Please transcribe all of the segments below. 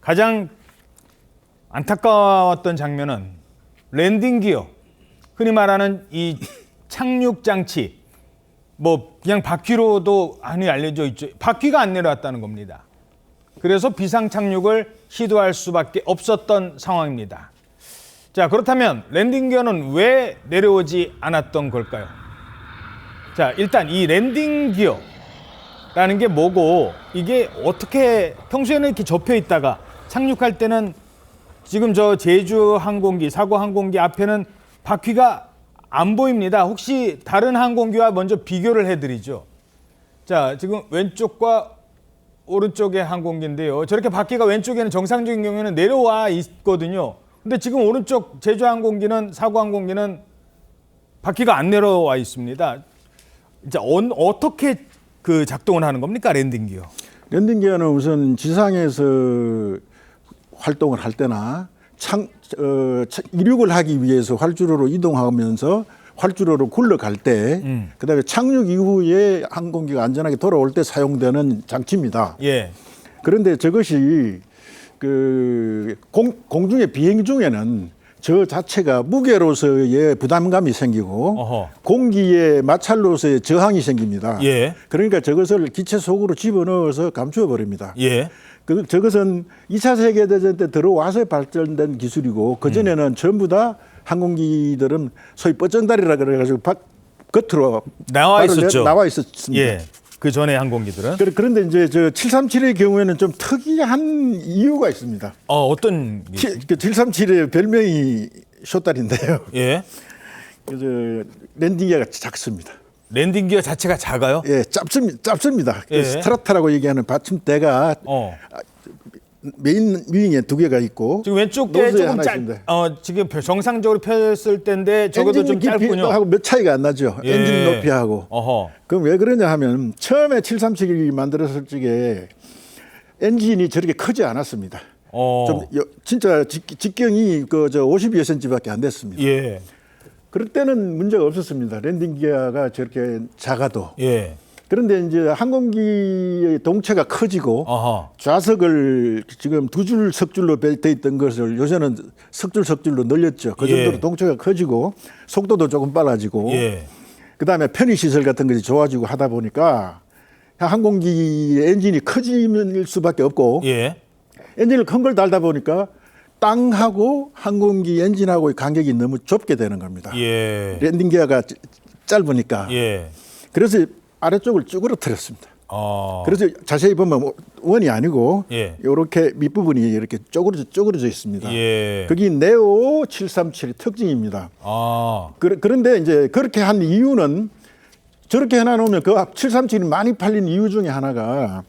가장 안타까웠던 장면은 랜딩 기어, 흔히 말하는 이 착륙 장치, 뭐 그냥 바퀴로도 많이 알려져 있죠. 바퀴가 안 내려왔다는 겁니다. 그래서 비상 착륙을 시도할 수밖에 없었던 상황입니다. 자, 그렇다면 랜딩 기어는 왜 내려오지 않았던 걸까요? 자, 일단 이 랜딩 기어라는 게 뭐고, 이게 어떻게 평소에는 이렇게 접혀 있다가 착륙할 때는 지금 저 제주 항공기, 사고 항공기 앞에는 바퀴가 안 보입니다. 혹시 다른 항공기와 먼저 비교를 해드리죠. 자, 지금 왼쪽과 오른쪽의 항공기인데요. 저렇게 바퀴가 왼쪽에는 정상적인 경우에는 내려와 있거든요. 근데 지금 오른쪽 제주 항공기는, 사고 항공기는 바퀴가 안 내려와 있습니다. 자, 어떻게 그 작동을 하는 겁니까, 랜딩 기어? 랜딩 기어는 우선 지상에서 활동을 할 때나 이륙을 하기 위해서 활주로로 이동하면서 활주로로 굴러갈 때, 그다음에 착륙 이후에 항공기가 안전하게 돌아올 때 사용되는 장치입니다. 예. 그런데 저것이 그 공중에 비행 중에는 저 자체가 무게로서의 부담감이 생기고 어허. 공기의 마찰로서의 저항이 생깁니다. 예. 그러니까 저것을 기체 속으로 집어넣어서 감추어 버립니다. 예. 저것은 2차 세계대전 때 들어와서 발전된 기술이고, 그전에는 전부 다 항공기들은 소위 뻗정다리라 그래가지고 겉으로 나와 있었죠. 나와 있었습니다. 예. 그 전에 항공기들은. 그런데 이제 저 737의 경우에는 좀 특이한 이유가 있습니다. 어떤? 그 737의 별명이 쇼다리인데요. 예. 그 랜딩 기어가 작습니다. 랜딩 기어 자체가 작아요? 예, 짧습니다. 예. 스트라타라고 얘기하는 받침대가 메인 윙에 2개가 있고, 지금 왼쪽에 노즈에 조금 하나 있습니다. 지금 정상적으로 펴졌을 때인데 적어도 좀 짧군요. 하고 몇 차이가 안 나죠. 예. 엔진 높이하고. 어허. 그럼 왜 그러냐 하면 처음에 737이 만들었을 적에 엔진이 저렇게 크지 않았습니다. 진짜 직경이 저 52여 cm밖에 안 됐습니다. 예. 그럴 때는 문제가 없었습니다. 랜딩 기어가 저렇게 작아도. 예. 그런데 이제 항공기의 동체가 커지고, 어허. 좌석을 지금 2줄 석줄로 돼 있던 것을 요새는 석줄로 늘렸죠. 그 정도로 예. 동체가 커지고 속도도 조금 빨라지고, 예. 그다음에 편의시설 같은 것이 좋아지고 하다 보니까 항공기 엔진이 커질 수밖에 없고, 예. 엔진을 큰 걸 달다 보니까 땅하고 항공기 엔진하고의 간격이 너무 좁게 되는 겁니다. 예. 랜딩 기어가 짧으니까. 예. 그래서 아래쪽을 쭈그러뜨렸습니다. 어. 그래서 자세히 보면 원이 아니고, 예. 이렇게 밑부분이 이렇게 쪼그러져 있습니다. 예. 그게 네오 737의 특징입니다. 아. 그런데 이제 그렇게 한 이유는, 저렇게 해놔놓으면 그 737이 많이 팔린 이유 중에 하나가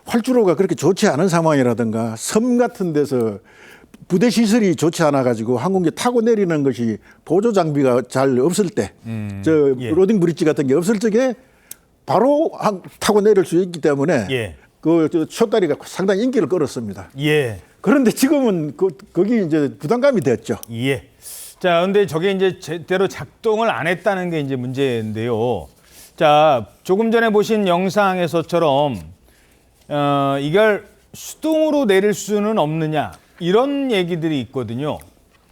활주로가 그렇게 좋지 않은 상황이라든가 섬 같은 데서 부대 시설이 좋지 않아 가지고 항공기 타고 내리는 것이 보조 장비가 잘 없을 때, 예. 로딩 브릿지 같은 게 없을 적에 바로 타고 내릴 수 있기 때문에, 예. 그 쇼다리가 상당히 인기를 끌었습니다. 예. 그런데 지금은 거기 이제 부담감이 됐죠. 예. 자, 근데 저게 이제 제대로 작동을 안 했다는 게 이제 문제인데요. 자, 조금 전에 보신 영상에서처럼 이걸 수동으로 내릴 수는 없느냐, 이런 얘기들이 있거든요.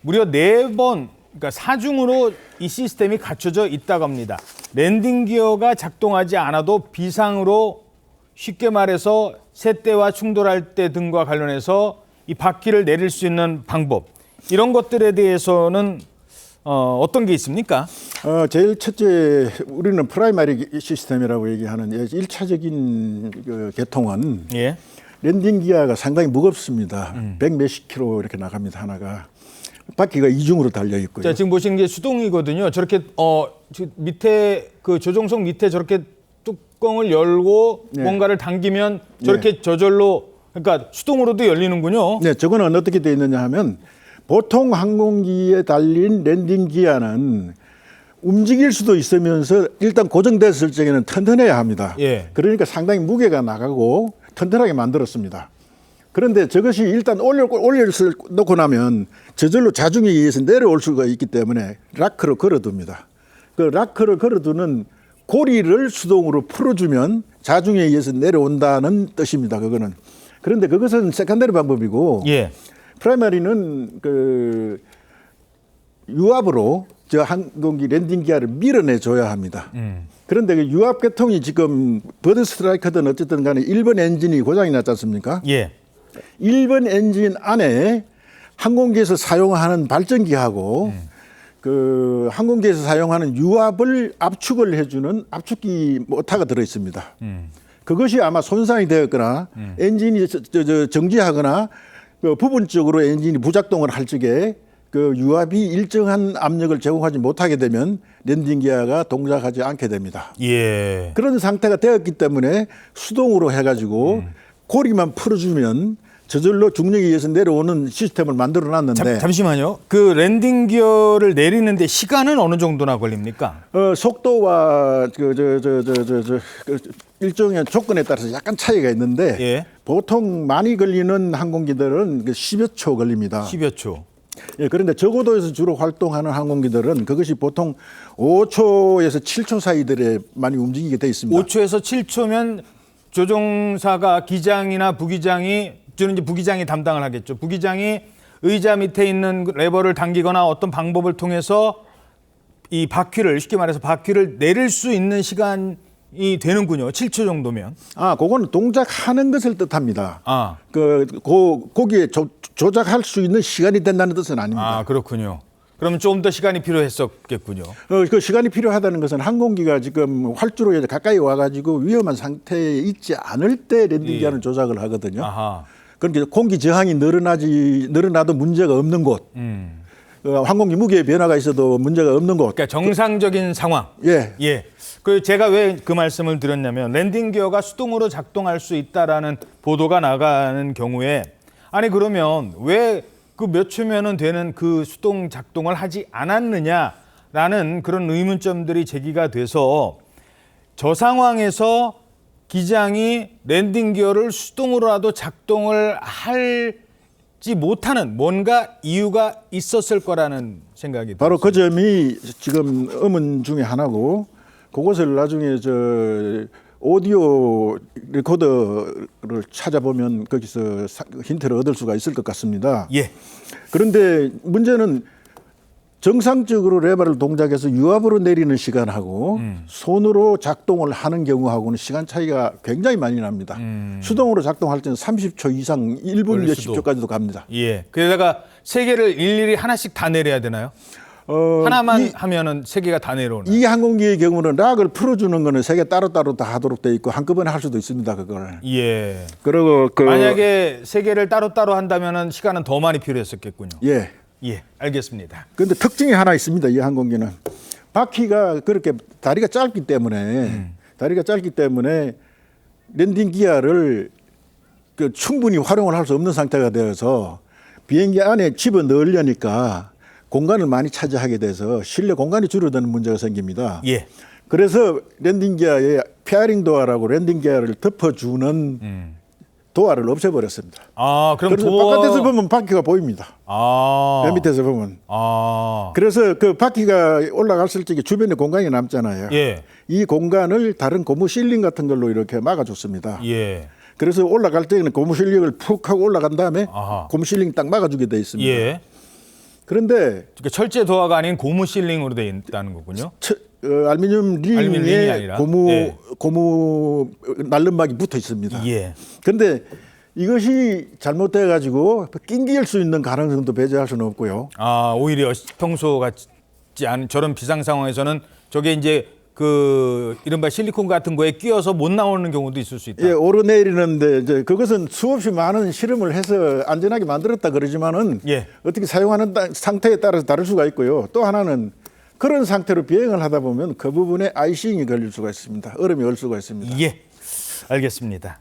무려 4번, 그러니까 4중으로 이 시스템이 갖춰져 있다고 합니다. 랜딩 기어가 작동하지 않아도 비상으로, 쉽게 말해서 새떼와 충돌할 때 등과 관련해서 이 바퀴를 내릴 수 있는 방법, 이런 것들에 대해서는 어떤 게 있습니까? 제일 첫째, 우리는 프라이머리 시스템이라고 얘기하는 1차적인 그 계통은, 예. 랜딩 기어가 상당히 무겁습니다. 100 몇십 킬로 이렇게 나갑니다, 하나가. 바퀴가 이중으로 달려 있고요. 자, 지금 보시는 게 수동이거든요. 저렇게 밑에 그 조종석 밑에 저렇게 뚜껑을 열고 네. 뭔가를 당기면 저렇게 저절로, 그러니까 수동으로도 열리는군요. 네, 저거는 어떻게 되어 있느냐 하면, 보통 항공기에 달린 랜딩 기어는 움직일 수도 있으면서 일단 고정됐을 적에는 튼튼해야 합니다. 예. 그러니까 상당히 무게가 나가고 튼튼하게 만들었습니다. 그런데 저것이 일단 놓고 나면 저절로 자중에 의해서 내려올 수가 있기 때문에 라크로 걸어둡니다. 그 라크를 걸어두는 고리를 수동으로 풀어주면 자중에 의해서 내려온다는 뜻입니다. 그거는. 그런데 그것은 세컨더리 방법이고 예. 프라이머리는 그 유압으로 저 항공기 랜딩 기아를 밀어내 줘야 합니다. 그런데 그 유압 계통이 지금 버드 스트라이커든 어쨌든 간에 1번 엔진이 고장이 났지 않습니까? 예. 1번 엔진 안에 항공기에서 사용하는 발전기하고 그 항공기에서 사용하는 유압을 압축을 해주는 압축기 모터가 들어 있습니다. 그것이 아마 손상이 되었거나 엔진이 정지하거나 그 부분적으로 엔진이 부작동을 할 적에 그 유압이 일정한 압력을 제공하지 못하게 되면 랜딩 기어가 동작하지 않게 됩니다. 예. 그런 상태가 되었기 때문에 수동으로 해가지고 고리만 풀어주면 저절로 중력에 의해서 내려오는 시스템을 만들어 놨는데 잠시만요. 그 랜딩 기어를 내리는데 시간은 어느 정도나 걸립니까? 속도와 그 일종의 조건에 따라서 약간 차이가 있는데 예. 보통 많이 걸리는 항공기들은 10여 초 걸립니다. 10여 초. 예, 그런데 저고도에서 주로 활동하는 항공기들은 그것이 보통 5초에서 7초 사이들에 많이 움직이게 돼 있습니다. 5초에서 7초면 조종사가 기장이나 부기장이 저는 이제 부기장이 담당을 하겠죠. 부기장이 의자 밑에 있는 레버를 당기거나 어떤 방법을 통해서 이 바퀴를 쉽게 말해서 바퀴를 내릴 수 있는 시간이 되는군요. 7초 정도면. 그거는 동작하는 것을 뜻합니다. 거기에 조작할 수 있는 시간이 된다는 뜻은 아닙니다. 그렇군요. 그러면 조금 더 시간이 필요했었겠군요. 그 시간이 필요하다는 것은 항공기가 지금 활주로에 가까이 와가지고 위험한 상태에 있지 않을 때 랜딩 기어는 조작을 하거든요. 그러니까 공기 저항이 늘어나도 문제가 없는 곳, 항공기 무게의 변화가 있어도 문제가 없는 곳. 그러니까 정상적인 상황. 예. 예. 그 제가 왜 그 말씀을 드렸냐면 랜딩 기어가 수동으로 작동할 수 있다라는 보도가 나가는 경우에 아니 그러면 왜 그 몇 초면은 되는 그 수동 작동을 하지 않았느냐라는 그런 의문점들이 제기가 돼서 저 상황에서 기장이 랜딩 기어를 수동으로라도 작동을 하지 못하는 뭔가 이유가 있었을 거라는 생각이 바로 들었어요. 그 점이 지금 의문 중에 하나고 그것을 나중에 오디오 레코더를 찾아보면 거기서 힌트를 얻을 수가 있을 것 같습니다. 예. 그런데 문제는 정상적으로 레버를 동작해서 유압으로 내리는 시간하고 손으로 작동을 하는 경우하고는 시간 차이가 굉장히 많이 납니다. 수동으로 작동할 때는 30초 이상 1분 몇십 초까지도 갑니다. 예. 그러다가 세 개를 일일이 하나씩 다 내려야 되나요? 하나만 하면은 세 개가 다 내려오나요? 이 항공기의 경우는 락을 풀어주는 거는 세 개 따로따로 다 하도록 돼 있고 한꺼번에 할 수도 있습니다. 그걸. 예. 그리고 만약에 세 개를 따로따로 한다면은 시간은 더 많이 필요했었겠군요. 예. 예, 알겠습니다. 그런데 특징이 하나 있습니다. 이 항공기는 바퀴가 그렇게 다리가 짧기 때문에 랜딩 기어를 충분히 활용을 할 수 없는 상태가 되어서 비행기 안에 집어 넣으려니까 공간을 많이 차지하게 돼서 실내 공간이 줄어드는 문제가 생깁니다. 예. 그래서 랜딩 기어에 페어링 도어라고 랜딩 기어를 덮어주는 도어를 없애버렸습니다. 그럼 그래서 바깥에서 보면 바퀴가 보입니다. 맨 밑에서 보면. 그래서 그 바퀴가 올라갔을 적에 주변에 공간이 남잖아요. 예. 이 공간을 다른 고무 실링 같은 걸로 이렇게 막아줬습니다. 예. 그래서 올라갈 때는 고무 실링을 푹 하고 올라간 다음에 고무 실링 딱 막아주게 돼 있습니다. 예. 그런데 그러니까 철제 도어가 아닌 고무 실링으로 되어 있다는 거군요. 알루미늄 링에 고무 날름막이 붙어 있습니다. 예. 그런데 이것이 잘못돼 가지고 낑길 수 있는 가능성도 배제할 수는 없고요. 오히려 평소 같지 않은 저런 비상 상황에서는 저게 이제 그 이른바 실리콘 같은 거에 끼어서 못 나오는 경우도 있을 수 있다. 예, 오르내리는데 이제 그것은 수없이 많은 실험을 해서 안전하게 만들었다 그러지만은 어떻게 사용하는 상태에 따라서 다를 수가 있고요. 또 하나는 그런 상태로 비행을 하다 보면 그 부분에 아이싱이 걸릴 수가 있습니다. 얼음이 올 수가 있습니다. 예, 알겠습니다.